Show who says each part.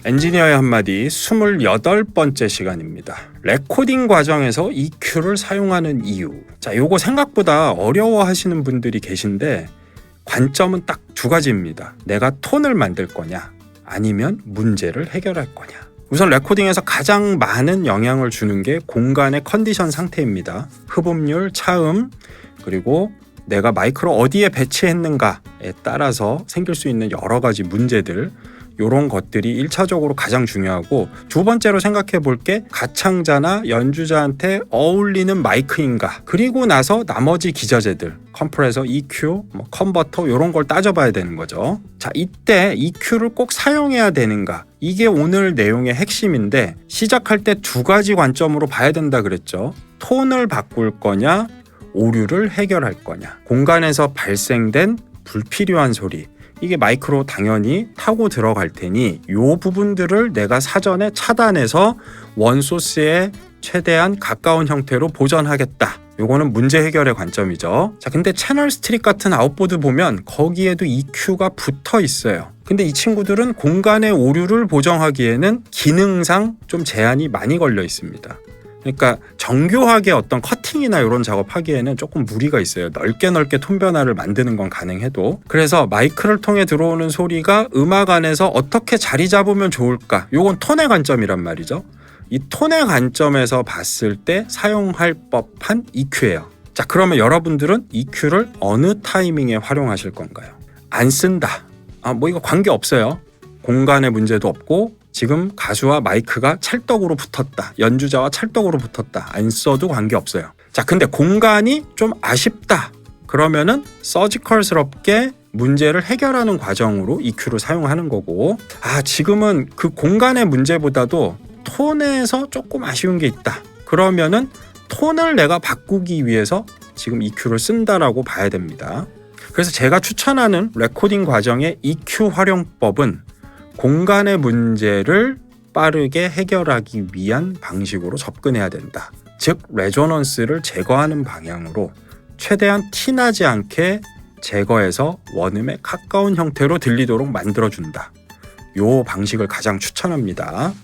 Speaker 1: 엔지니어의 한마디 28번째 시간입니다. 레코딩 과정에서 EQ를 사용하는 이유. 자, 요거 생각보다 어려워하시는 분들이 계신데 관점은 딱 두 가지입니다. 내가 톤을 만들 거냐 아니면 문제를 해결할 거냐. 우선 레코딩에서 가장 많은 영향을 주는 게 공간의 컨디션 상태입니다. 흡음률, 차음, 그리고 내가 마이크를 어디에 배치했는가에 따라서 생길 수 있는 여러 가지 문제들, 이런 것들이 1차적으로 가장 중요하고, 두 번째로 생각해 볼 게 가창자나 연주자한테 어울리는 마이크인가, 그리고 나서 나머지 기저제들, 컴프레서, EQ, 컨버터 이런 걸 따져봐야 되는 거죠. 자, 이때 EQ를 꼭 사용해야 되는가, 이게 오늘 내용의 핵심인데, 시작할 때 두 가지 관점으로 봐야 된다 그랬죠. 톤을 바꿀 거냐, 오류를 해결할 거냐. 공간에서 발생된 불필요한 소리, 이게 마이크로 당연히 타고 들어갈 테니 이 부분들을 내가 사전에 차단해서 원소스에 최대한 가까운 형태로 보전하겠다. 요거는 문제 해결의 관점이죠. 자, 근데 채널 스트립 같은 아웃보드 보면 거기에도 EQ가 붙어 있어요. 근데 이 친구들은 공간의 오류를 보정하기에는 기능상 좀 제한이 많이 걸려 있습니다. 그러니까 정교하게 어떤 커팅이나 이런 작업하기에는 조금 무리가 있어요. 넓게 톤 변화를 만드는 건 가능해도. 그래서 마이크를 통해 들어오는 소리가 음악 안에서 어떻게 자리 잡으면 좋을까? 요건 톤의 관점이란 말이죠. 이 톤의 관점에서 봤을 때 사용할 법한 EQ예요. 자, 그러면 여러분들은 EQ를 어느 타이밍에 활용하실 건가요? 안 쓴다. 이거 관계없어요. 공간의 문제도 없고 지금 가수와 마이크가 찰떡으로 붙었다. 연주자와 찰떡으로 붙었다. 안 써도 관계없어요. 자, 근데 공간이 좀 아쉽다. 그러면은 서지컬스럽게 문제를 해결하는 과정으로 EQ를 사용하는 거고, 지금은 그 공간의 문제보다도 톤에서 조금 아쉬운 게 있다. 그러면은 톤을 내가 바꾸기 위해서 지금 EQ를 쓴다라고 봐야 됩니다. 그래서 제가 추천하는 레코딩 과정의 EQ 활용법은 공간의 문제를 빠르게 해결하기 위한 방식으로 접근해야 된다. 즉, 레조넌스를 제거하는 방향으로 최대한 티나지 않게 제거해서 원음에 가까운 형태로 들리도록 만들어준다. 요 방식을 가장 추천합니다.